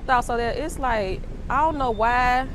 thoughts on that. It's like, I don't know why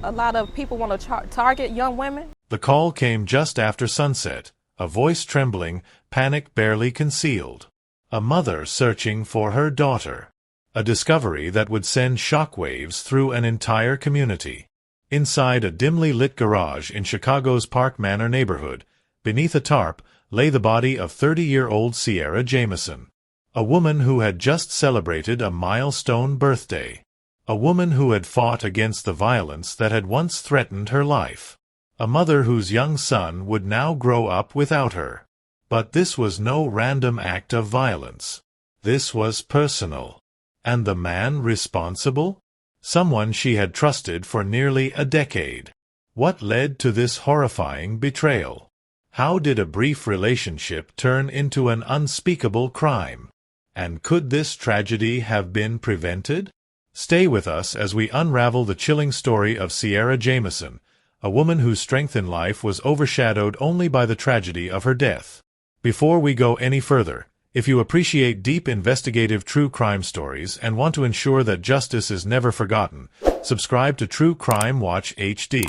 a lot of people want to target young women. The call came just after sunset, a voice trembling, panic barely concealed. A mother searching for her daughter. A discovery that would send shockwaves through an entire community. Inside a dimly lit garage in Chicago's Park Manor neighborhood, beneath a tarp, lay the body of 30-year-old Sierra Jamison. A woman who had just celebrated a milestone birthday. A woman who had fought against the violence that had once threatened her life. A mother whose young son would now grow up without her. But this was no random act of violence. This was personal. And the man responsible? Someone she had trusted for nearly a decade. What led to this horrifying betrayal? How did a brief relationship turn into an unspeakable crime? And could this tragedy have been prevented? Stay with us as we unravel the chilling story of Sierra Jamison, a woman whose strength in life was overshadowed only by the tragedy of her death. Before we go any further, if you appreciate deep investigative true crime stories and want to ensure that justice is never forgotten, subscribe to True Crime Watch HD.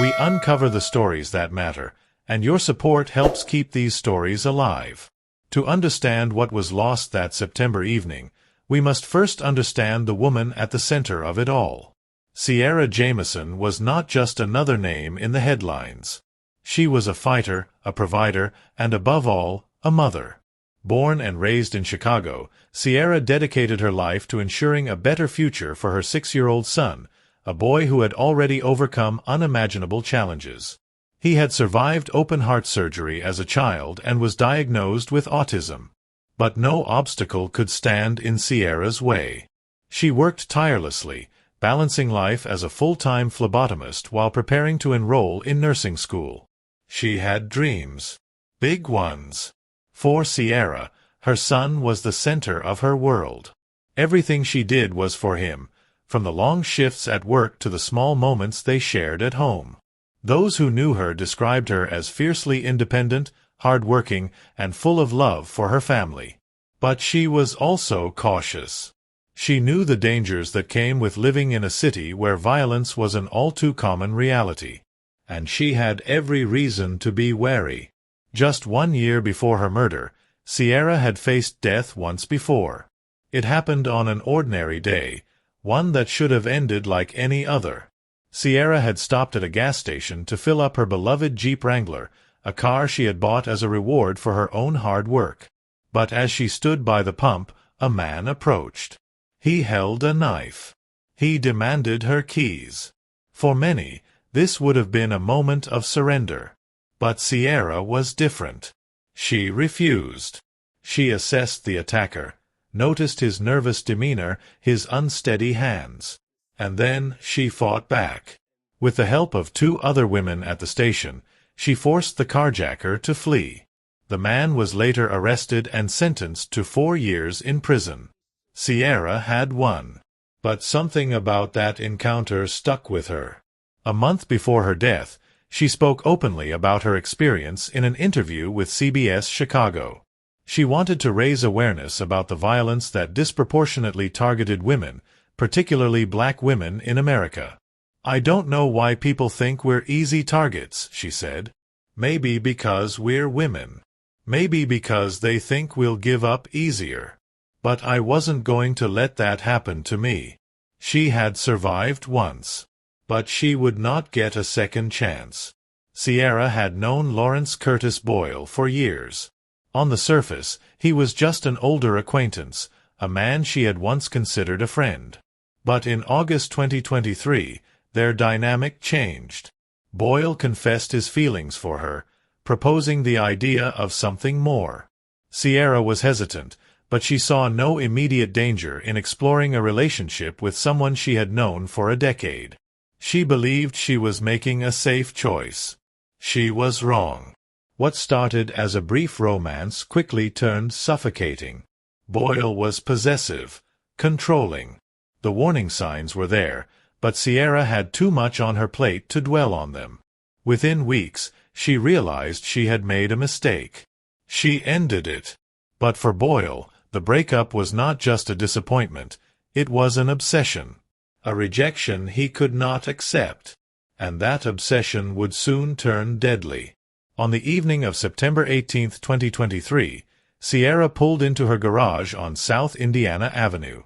We uncover the stories that matter, and your support helps keep these stories alive. To understand what was lost that September evening, we must first understand the woman at the center of it all. Sierra Jamison was not just another name in the headlines. She was a fighter, a provider, and above all, a mother. Born and raised in Chicago, Sierra dedicated her life to ensuring a better future for her 6-year-old son, a boy who had already overcome unimaginable challenges. He had survived open-heart surgery as a child and was diagnosed with autism. But no obstacle could stand in Sierra's way. She worked tirelessly, balancing life as a full-time phlebotomist while preparing to enroll in nursing school. She had dreams. Big ones. For Sierra, her son was the center of her world. Everything she did was for him, from the long shifts at work to the small moments they shared at home. Those who knew her described her as fiercely independent, hardworking, and full of love for her family. But she was also cautious. She knew the dangers that came with living in a city where violence was an all-too-common reality. And she had every reason to be wary. Just 1 year before her murder, Sierra had faced death once before. It happened on an ordinary day, one that should have ended like any other. Sierra had stopped at a gas station to fill up her beloved Jeep Wrangler, a car she had bought as a reward for her own hard work. But as she stood by the pump, a man approached. He held a knife. He demanded her keys. For many, this would have been a moment of surrender. But Sierra was different. She refused. She assessed the attacker, noticed his nervous demeanor, his unsteady hands. And then she fought back. With the help of 2 other women at the station, she forced the carjacker to flee. The man was later arrested and sentenced to 4 years in prison. Sierra had won. But something about that encounter stuck with her. A month before her death, she spoke openly about her experience in an interview with CBS Chicago. She wanted to raise awareness about the violence that disproportionately targeted women, particularly black women in America. "I don't know why people think we're easy targets," she said. "Maybe because we're women. Maybe because they think we'll give up easier. But I wasn't going to let that happen to me." She had survived once. But she would not get a second chance. Sierra had known Lawrence Curtis Boyle for years. On the surface, he was just an older acquaintance, a man she had once considered a friend. But in August 2023, their dynamic changed. Boyle confessed his feelings for her, proposing the idea of something more. Sierra was hesitant, but she saw no immediate danger in exploring a relationship with someone she had known for a decade. She believed she was making a safe choice. She was wrong. What started as a brief romance quickly turned suffocating. Boyle was possessive, controlling. The warning signs were there, but Sierra had too much on her plate to dwell on them. Within weeks, she realized she had made a mistake. She ended it. But for Boyle, the breakup was not just a disappointment, It was an obsession, a rejection he could not accept, and that obsession would soon turn deadly. On the evening of September 18, 2023, Sierra pulled into her garage on South Indiana Avenue.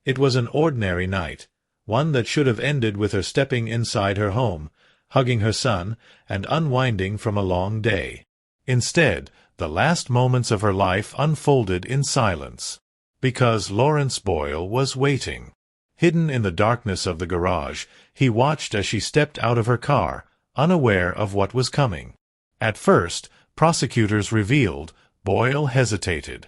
It was an ordinary night, one that should have ended with her stepping inside her home, hugging her son, and unwinding from a long day. Instead, the last moments of her life unfolded in silence. Because Lawrence Boyle was waiting. Hidden in the darkness of the garage, he watched as she stepped out of her car, unaware of what was coming. At first, prosecutors revealed, Boyle hesitated.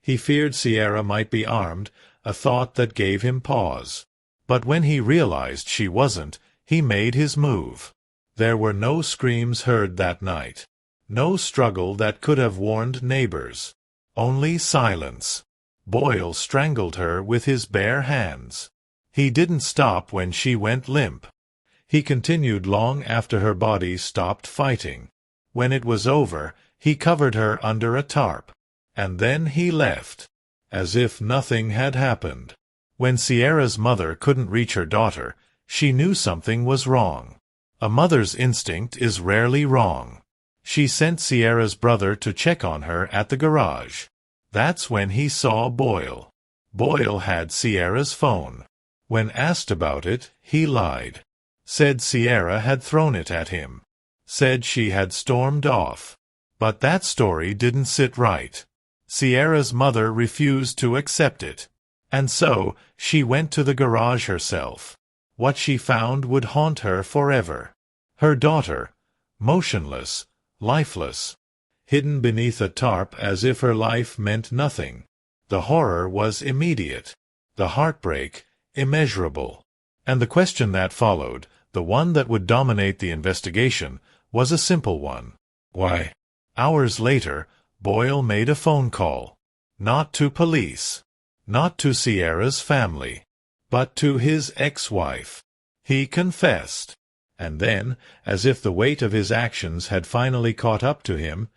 He feared Sierra might be armed, a thought that gave him pause. But when he realized she wasn't, he made his move. There were no screams heard that night. No struggle that could have warned neighbors. Only silence. Boyle strangled her with his bare hands. He didn't stop when she went limp. He continued long after her body stopped fighting. When it was over, he covered her under a tarp. And then he left, as if nothing had happened. When Sierra's mother couldn't reach her daughter, she knew something was wrong. A mother's instinct is rarely wrong. She sent Sierra's brother to check on her at the garage. That's when he saw Boyle. Boyle had Sierra's phone. When asked about it, he lied. Said Sierra had thrown it at him. Said she had stormed off. But that story didn't sit right. Sierra's mother refused to accept it. And so, she went to the garage herself. What she found would haunt her forever. Her daughter, motionless, lifeless, hidden beneath a tarp as if her life meant nothing. The horror was immediate. The heartbreak, immeasurable. And the question that followed, the one that would dominate the investigation, was a simple one. Why? Hours later, Boyle made a phone call. Not to police. Not to Sierra's family. But to his ex-wife. He confessed. And then, as if the weight of his actions had finally caught up to him,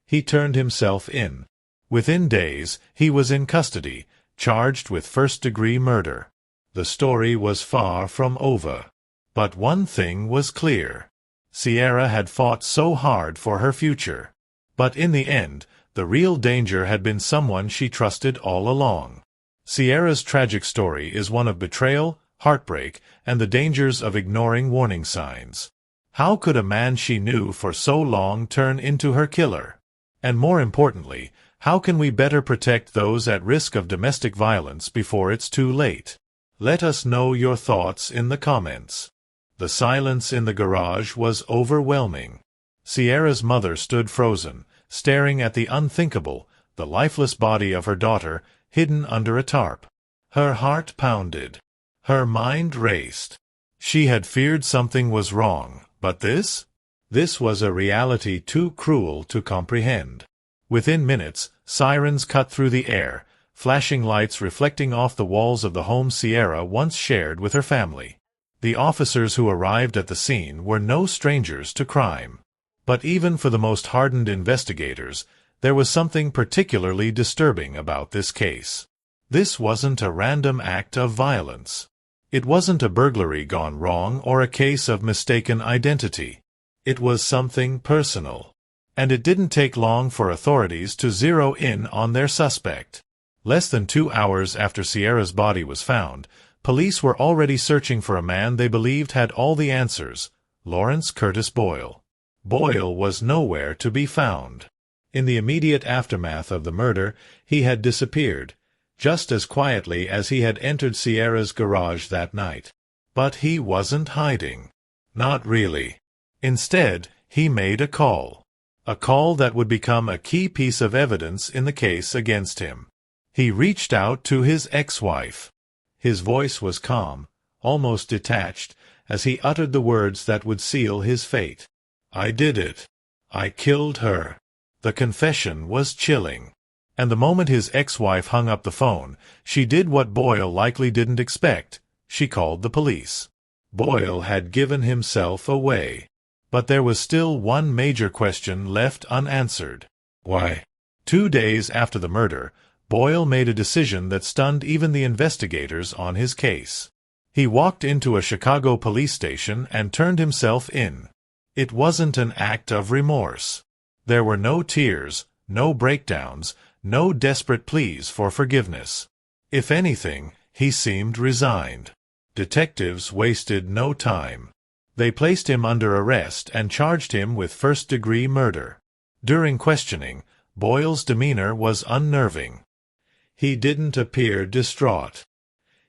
he turned himself in. Within days, he was in custody, charged with first-degree murder. The story was far from over. But one thing was clear. Sierra had fought so hard for her future. But in the end, the real danger had been someone she trusted all along. Sierra's tragic story is one of betrayal, heartbreak, and the dangers of ignoring warning signs. How could a man she knew for so long turn into her killer? And more importantly, how can we better protect those at risk of domestic violence before it's too late? Let us know your thoughts in the comments. The silence in the garage was overwhelming. Sierra's mother stood frozen, staring at the unthinkable, the lifeless body of her daughter, hidden under a tarp. Her heart pounded. Her mind raced. She had feared something was wrong, but this? This was a reality too cruel to comprehend. Within minutes, sirens cut through the air, flashing lights reflecting off the walls of the home Sierra once shared with her family. The officers who arrived at the scene were no strangers to crime. But even for the most hardened investigators, there was something particularly disturbing about this case. This wasn't a random act of violence. It wasn't a burglary gone wrong or a case of mistaken identity. It was something personal. And it didn't take long for authorities to zero in on their suspect. Less than 2 hours after Sierra's body was found, police were already searching for a man they believed had all the answers, Lawrence Curtis Boyle. Boyle was nowhere to be found. In the immediate aftermath of the murder, he had disappeared, just as quietly as he had entered Sierra's garage that night. But he wasn't hiding. Not really. Instead, he made a call. A call that would become a key piece of evidence in the case against him. He reached out to his ex-wife. His voice was calm, almost detached, as he uttered the words that would seal his fate. I did it. I killed her. The confession was chilling. And the moment his ex-wife hung up the phone, she did what Boyle likely didn't expect. She called the police. Boyle had given himself away. But there was still one major question left unanswered. Why? 2 days after the murder, Boyle made a decision that stunned even the investigators on his case. He walked into a Chicago police station and turned himself in. It wasn't an act of remorse. There were no tears, no breakdowns, no desperate pleas for forgiveness. If anything, he seemed resigned. Detectives wasted no time. They placed him under arrest and charged him with first-degree murder. During questioning, Boyle's demeanor was unnerving. He didn't appear distraught.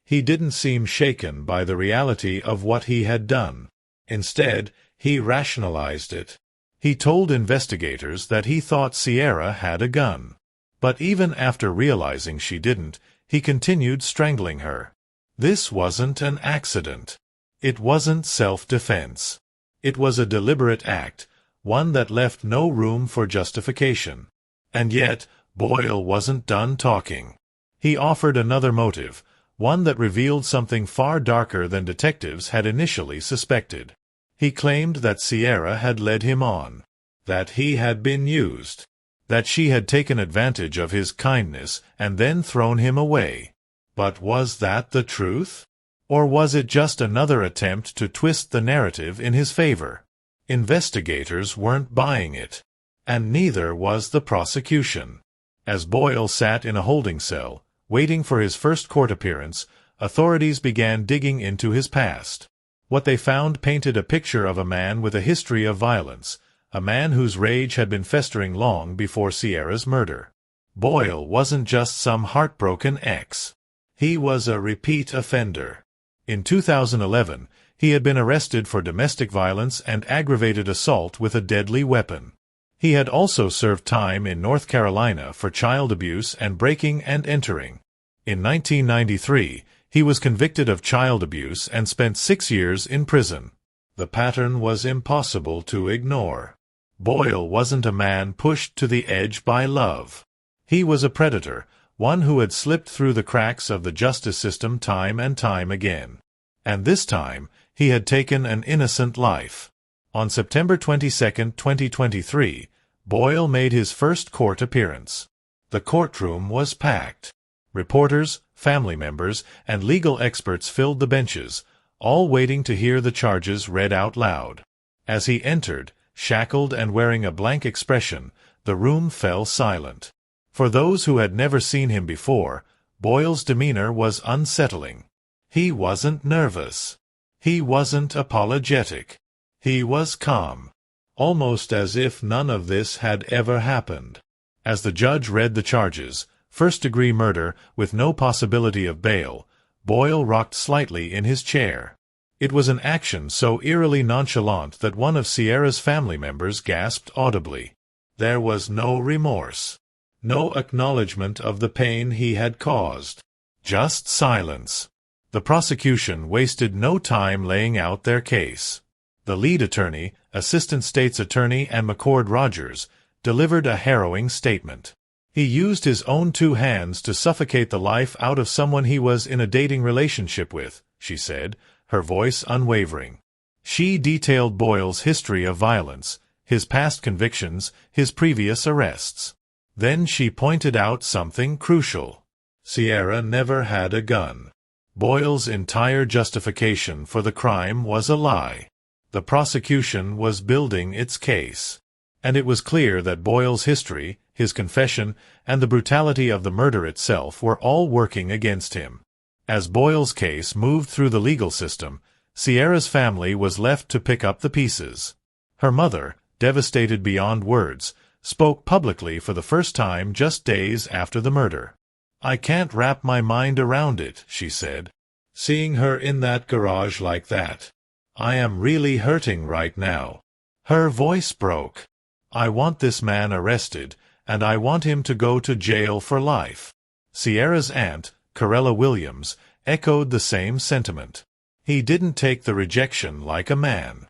He didn't seem shaken by the reality of what he had done. Instead, he rationalized it. He told investigators that he thought Sierra had a gun. But even after realizing she didn't, he continued strangling her. This wasn't an accident. It wasn't self-defense. It was a deliberate act, one that left no room for justification. And yet, Boyle wasn't done talking. He offered another motive, one that revealed something far darker than detectives had initially suspected. He claimed that Sierra had led him on, that he had been used, that she had taken advantage of his kindness and then thrown him away. But was that the truth? Or was it just another attempt to twist the narrative in his favor? Investigators weren't buying it, and neither was the prosecution. As Boyle sat in a holding cell, waiting for his first court appearance, authorities began digging into his past. What they found painted a picture of a man with a history of violence, a man whose rage had been festering long before Sierra's murder. Boyle wasn't just some heartbroken ex. He was a repeat offender. In 2011, he had been arrested for domestic violence and aggravated assault with a deadly weapon. He had also served time in North Carolina for child abuse and breaking and entering. In 1993, he was convicted of child abuse and spent 6 years in prison. The pattern was impossible to ignore. Boyle wasn't a man pushed to the edge by love. He was a predator, one who had slipped through the cracks of the justice system time and time again. And this time, he had taken an innocent life. On September 22, 2023, Boyle made his first court appearance. The courtroom was packed. Reporters, family members, and legal experts filled the benches, all waiting to hear the charges read out loud. As he entered, shackled and wearing a blank expression, the room fell silent. For those who had never seen him before, Boyle's demeanor was unsettling. He wasn't nervous. He wasn't apologetic. He was calm, almost as if none of this had ever happened. As the judge read the charges, first-degree murder with no possibility of bail, Boyle rocked slightly in his chair. It was an action so eerily nonchalant that one of Sierra's family members gasped audibly. There was no remorse, no acknowledgement of the pain he had caused, just silence. The prosecution wasted no time laying out their case. The lead attorney, Assistant State's Attorney and McCord Rogers, delivered a harrowing statement. He used his own 2 hands to suffocate the life out of someone he was in a dating relationship with, she said, her voice unwavering. She detailed Boyle's history of violence, his past convictions, his previous arrests. Then she pointed out something crucial. Sierra never had a gun. Boyle's entire justification for the crime was a lie. The prosecution was building its case. And it was clear that Boyle's history, his confession, and the brutality of the murder itself were all working against him. As Boyle's case moved through the legal system, Sierra's family was left to pick up the pieces. Her mother, devastated beyond words, spoke publicly for the first time just days after the murder. "I can't wrap my mind around it," she said. "Seeing her in that garage like that. I am really hurting right now." Her voice broke. "I want this man arrested, and I want him to go to jail for life." Sierra's aunt, Corella Williams, echoed the same sentiment. He didn't take the rejection like a man.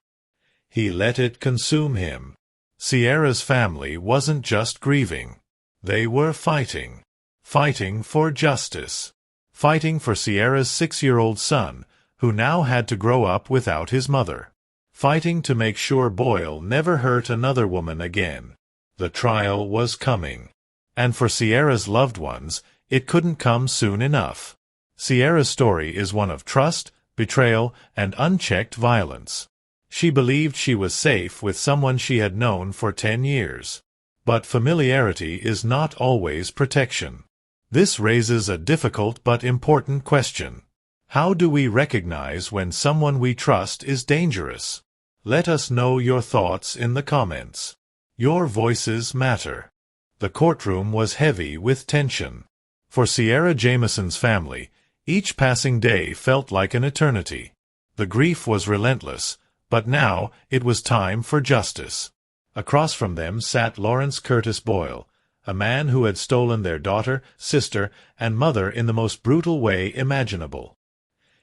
He let it consume him. Sierra's family wasn't just grieving. They were fighting. Fighting for justice. Fighting for Sierra's 6-year-old son, who now had to grow up without his mother. Fighting to make sure Boyle never hurt another woman again. The trial was coming. And for Sierra's loved ones, It couldn't come soon enough. Sierra's story is one of trust, betrayal, and unchecked violence. She believed she was safe with someone she had known for 10 years. But familiarity is not always protection. This raises a difficult but important question. How do we recognize when someone we trust is dangerous? Let us know your thoughts in the comments. Your voices matter. The courtroom was heavy with tension. For Sierra Jamison's family, each passing day felt like an eternity. The grief was relentless, but now it was time for justice. Across from them sat Lawrence Curtis Boyle, a man who had stolen their daughter, sister, and mother in the most brutal way imaginable.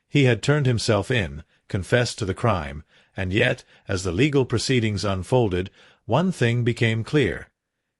He had turned himself in, confessed to the crime, and yet, as the legal proceedings unfolded, one thing became clear.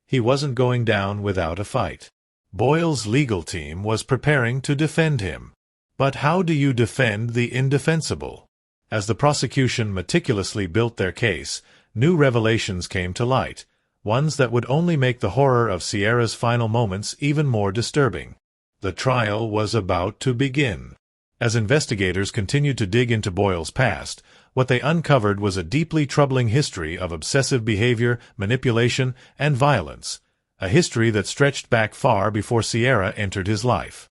He wasn't going down without a fight. Boyle's legal team was preparing to defend him. But how do you defend the indefensible? As the prosecution meticulously built their case, new revelations came to light, ones that would only make the horror of Sierra's final moments even more disturbing. The trial was about to begin. As investigators continued to dig into Boyle's past, what they uncovered was a deeply troubling history of obsessive behavior, manipulation, and violence, a history that stretched back far before Sierra entered his life.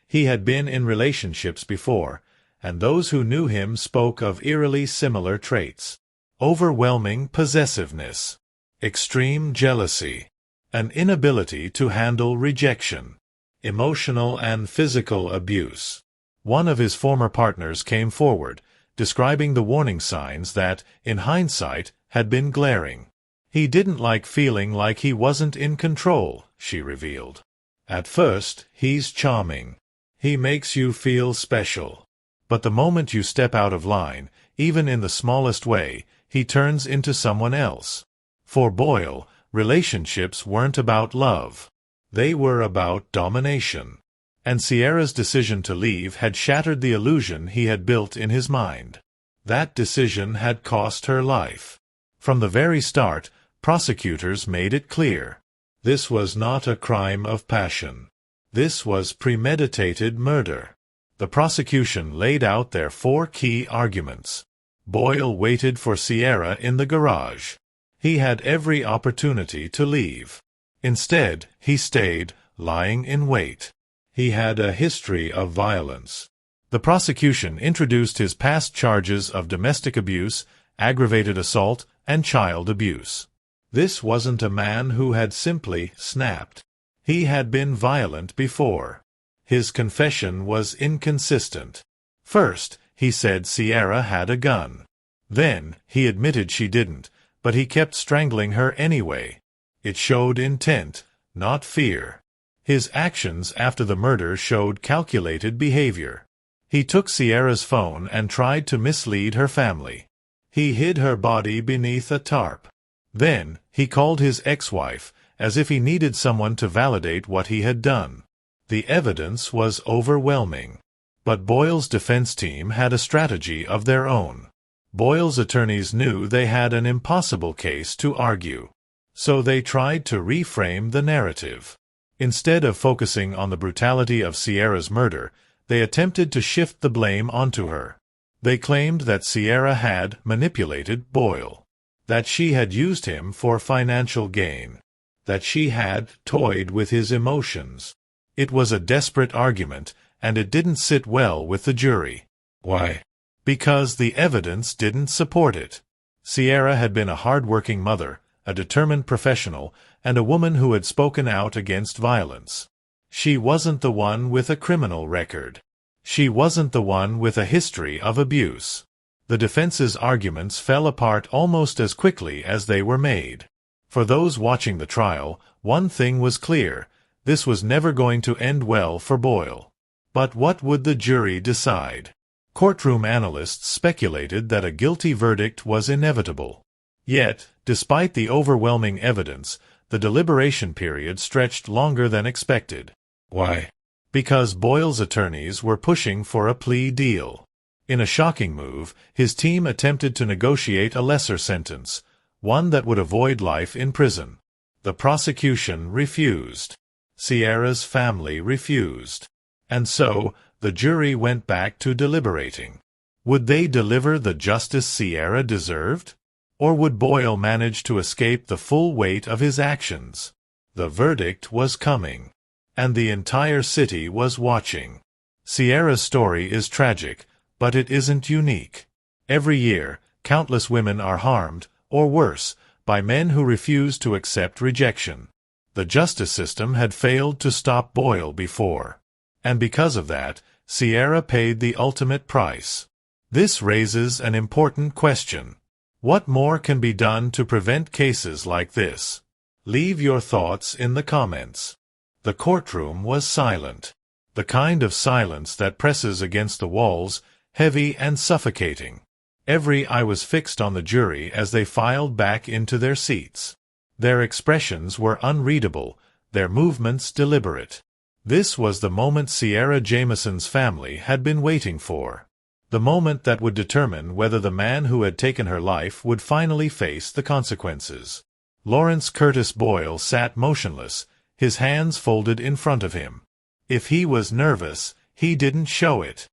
He had been in relationships before, and those who knew him spoke of eerily similar traits. Overwhelming possessiveness, extreme jealousy, an inability to handle rejection, emotional and physical abuse. One of his former partners came forward, describing the warning signs that, in hindsight, had been glaring. He didn't like feeling like he wasn't in control, she revealed. At first, he's charming. He makes you feel special. But the moment you step out of line, even in the smallest way, he turns into someone else. For Boyle, relationships weren't about love. They were about domination. And Sierra's decision to leave had shattered the illusion he had built in his mind. That decision had cost her life. From the very start, prosecutors made it clear. This was not a crime of passion. This was premeditated murder. The prosecution laid out their 4 key arguments. Boyle waited for Sierra in the garage. He had every opportunity to leave. Instead, he stayed, lying in wait. He had a history of violence. The prosecution introduced his past charges of domestic abuse, aggravated assault, and child abuse. This wasn't a man who had simply snapped. He had been violent before. His confession was inconsistent. First, he said Sierra had a gun. Then, he admitted she didn't, but he kept strangling her anyway. It showed intent, not fear. His actions after the murder showed calculated behavior. He took Sierra's phone and tried to mislead her family. He hid her body beneath a tarp. Then, he called his ex-wife, as if he needed someone to validate what he had done. The evidence was overwhelming. But Boyle's defense team had a strategy of their own. Boyle's attorneys knew they had an impossible case to argue. So they tried to reframe the narrative. Instead of focusing on the brutality of Sierra's murder, they attempted to shift the blame onto her. They claimed that Sierra had manipulated Boyle, that she had used him for financial gain, that she had toyed with his emotions. It was a desperate argument, and it didn't sit well with the jury. Why? Because the evidence didn't support it. Sierra had been a hardworking mother, a determined professional, and a woman who had spoken out against violence. She wasn't the one with a criminal record. She wasn't the one with a history of abuse. The defense's arguments fell apart almost as quickly as they were made. For those watching the trial, one thing was clear: this was never going to end well for Boyle. But what would the jury decide? Courtroom analysts speculated that a guilty verdict was inevitable. Yet, despite the overwhelming evidence, the deliberation period stretched longer than expected. Why? Because Boyle's attorneys were pushing for a plea deal. In a shocking move, his team attempted to negotiate a lesser sentence, one that would avoid life in prison. The prosecution refused. Sierra's family refused. And so, the jury went back to deliberating. Would they deliver the justice Sierra deserved? Or would Boyle manage to escape the full weight of his actions? The verdict was coming, and the entire city was watching. Sierra's story is tragic, but it isn't unique. Every year, countless women are harmed, or worse, by men who refuse to accept rejection. The justice system had failed to stop Boyle before. And because of that, Sierra paid the ultimate price. This raises an important question. What more can be done to prevent cases like this? Leave your thoughts in the comments. The courtroom was silent. The kind of silence that presses against the walls, heavy and suffocating. Every eye was fixed on the jury as they filed back into their seats. Their expressions were unreadable, their movements deliberate. This was the moment Sierra Jamison's family had been waiting for. The moment that would determine whether the man who had taken her life would finally face the consequences. Lawrence Curtis Boyle sat motionless, his hands folded in front of him. If he was nervous, he didn't show it.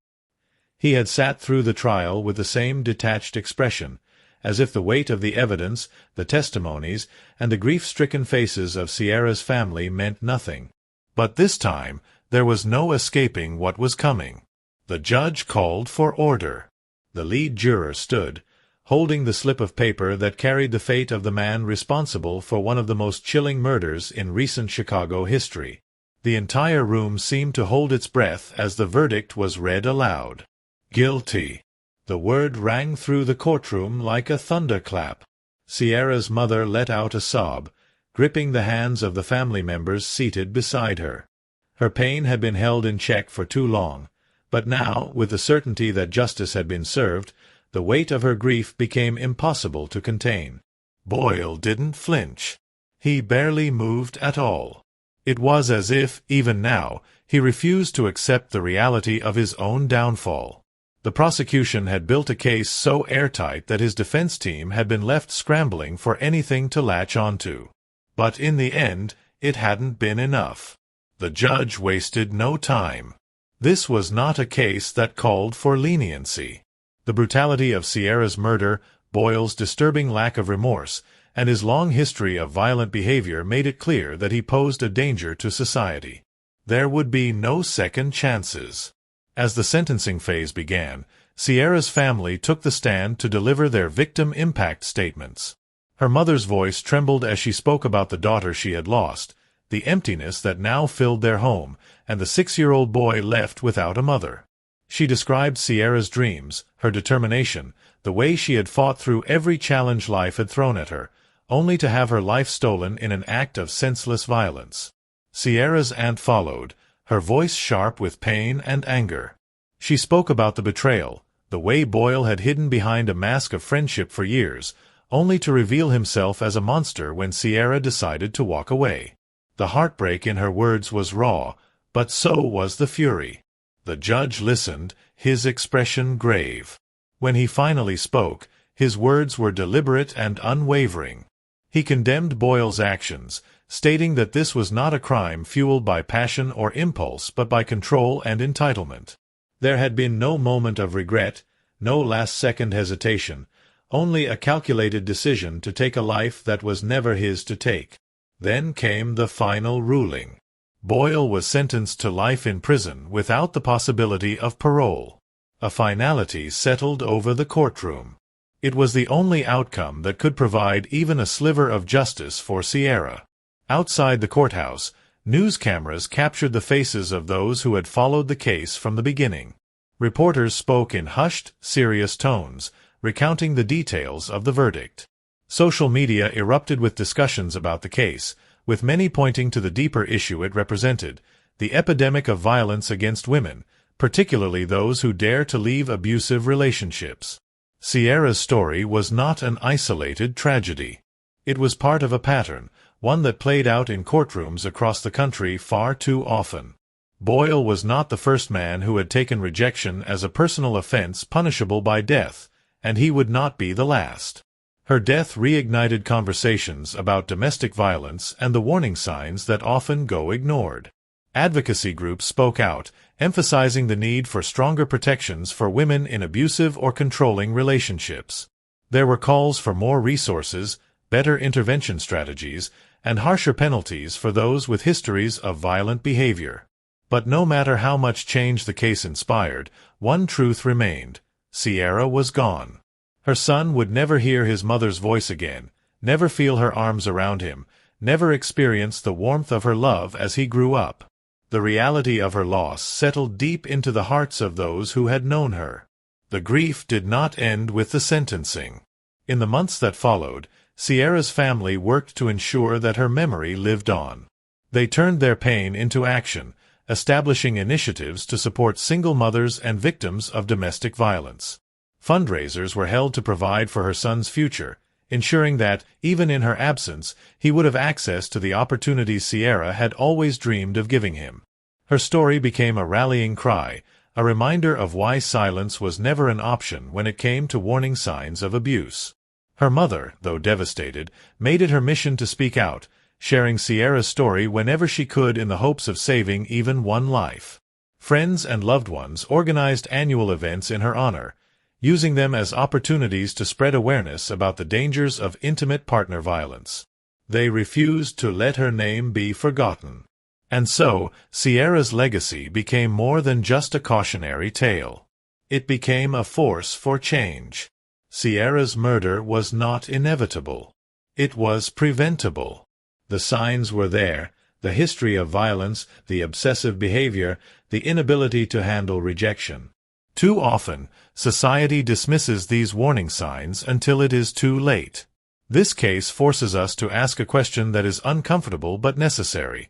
He had sat through the trial with the same detached expression, as if the weight of the evidence, the testimonies, and the grief-stricken faces of Sierra's family meant nothing. But this time, there was no escaping what was coming. The judge called for order. The lead juror stood, holding the slip of paper that carried the fate of the man responsible for one of the most chilling murders in recent Chicago history. The entire room seemed to hold its breath as the verdict was read aloud. Guilty. The word rang through the courtroom like a thunderclap. Sierra's mother let out a sob, gripping the hands of the family members seated beside her. Her pain had been held in check for too long, but now, with the certainty that justice had been served, the weight of her grief became impossible to contain. Boyle didn't flinch. He barely moved at all. It was as if, even now, he refused to accept the reality of his own downfall. The prosecution had built a case so airtight that his defense team had been left scrambling for anything to latch onto. But in the end, it hadn't been enough. The judge wasted no time. This was not a case that called for leniency. The brutality of Sierra's murder, Boyle's disturbing lack of remorse, and his long history of violent behavior made it clear that he posed a danger to society. There would be no second chances. As the sentencing phase began, Sierra's family took the stand to deliver their victim impact statements. Her mother's voice trembled as she spoke about the daughter she had lost, the emptiness that now filled their home, and the 6-year-old boy left without a mother. She described Sierra's dreams, her determination, the way she had fought through every challenge life had thrown at her, only to have her life stolen in an act of senseless violence. Sierra's aunt followed, her voice sharp with pain and anger. She spoke about the betrayal, the way Boyle had hidden behind a mask of friendship for years, only to reveal himself as a monster when Sierra decided to walk away. The heartbreak in her words was raw, but so was the fury. The judge listened, his expression grave. When he finally spoke, his words were deliberate and unwavering. He condemned Boyle's actions, stating that this was not a crime fueled by passion or impulse but by control and entitlement. There had been no moment of regret, no last-second hesitation, only a calculated decision to take a life that was never his to take. Then came the final ruling. Boyle was sentenced to life in prison without the possibility of parole. A finality settled over the courtroom. It was the only outcome that could provide even a sliver of justice for Sierra. Outside the courthouse, news cameras captured the faces of those who had followed the case from the beginning. Reporters spoke in hushed, serious tones, recounting the details of the verdict. Social media erupted with discussions about the case, with many pointing to the deeper issue it represented, the epidemic of violence against women, particularly those who dare to leave abusive relationships. Sierra's story was not an isolated tragedy. It was part of a pattern, one that played out in courtrooms across the country far too often. Boyle was not the first man who had taken rejection as a personal offense punishable by death, and he would not be the last. Her death reignited conversations about domestic violence and the warning signs that often go ignored. Advocacy groups spoke out, emphasizing the need for stronger protections for women in abusive or controlling relationships. There were calls for more resources, better intervention strategies, and harsher penalties for those with histories of violent behavior. But no matter how much change the case inspired, one truth remained: Sierra was gone. Her son would never hear his mother's voice again, never feel her arms around him, never experience the warmth of her love as he grew up. The reality of her loss settled deep into the hearts of those who had known her. The grief did not end with the sentencing. In the months that followed, Sierra's family worked to ensure that her memory lived on. They turned their pain into action, establishing initiatives to support single mothers and victims of domestic violence. Fundraisers were held to provide for her son's future, ensuring that, even in her absence, he would have access to the opportunities Sierra had always dreamed of giving him. Her story became a rallying cry, a reminder of why silence was never an option when it came to warning signs of abuse. Her mother, though devastated, made it her mission to speak out, sharing Sierra's story whenever she could in the hopes of saving even one life. Friends and loved ones organized annual events in her honor, using them as opportunities to spread awareness about the dangers of intimate partner violence. They refused to let her name be forgotten. And so, Sierra's legacy became more than just a cautionary tale. It became a force for change. Sierra's murder was not inevitable. It was preventable. The signs were there: the history of violence, the obsessive behavior, the inability to handle rejection. Too often, society dismisses these warning signs until it is too late. This case forces us to ask a question that is uncomfortable but necessary.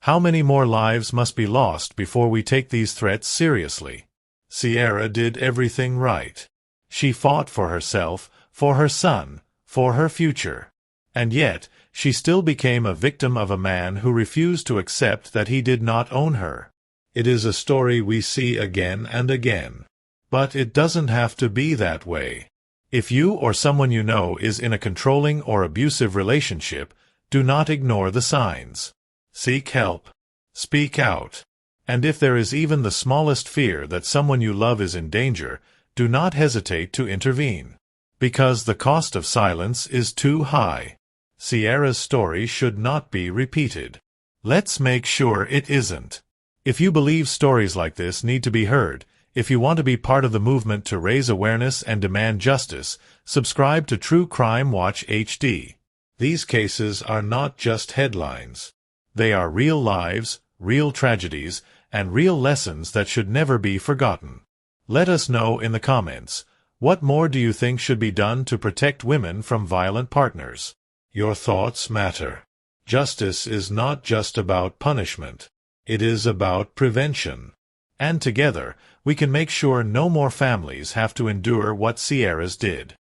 How many more lives must be lost before we take these threats seriously? Sierra did everything right. She fought for herself, for her son, for her future. And yet, she still became a victim of a man who refused to accept that he did not own her. It is a story we see again and again. But it doesn't have to be that way. If you or someone you know is in a controlling or abusive relationship, do not ignore the signs. Seek help. Speak out. And if there is even the smallest fear that someone you love is in danger, do not hesitate to intervene. Because the cost of silence is too high. Sierra's story should not be repeated. Let's make sure it isn't. If you believe stories like this need to be heard, if you want to be part of the movement to raise awareness and demand justice, subscribe to True Crime Watch HD. These cases are not just headlines. They are real lives, real tragedies, and real lessons that should never be forgotten. Let us know in the comments, what more do you think should be done to protect women from violent partners? Your thoughts matter. Justice is not just about punishment. It is about prevention. And together, we can make sure no more families have to endure what Sierra's did.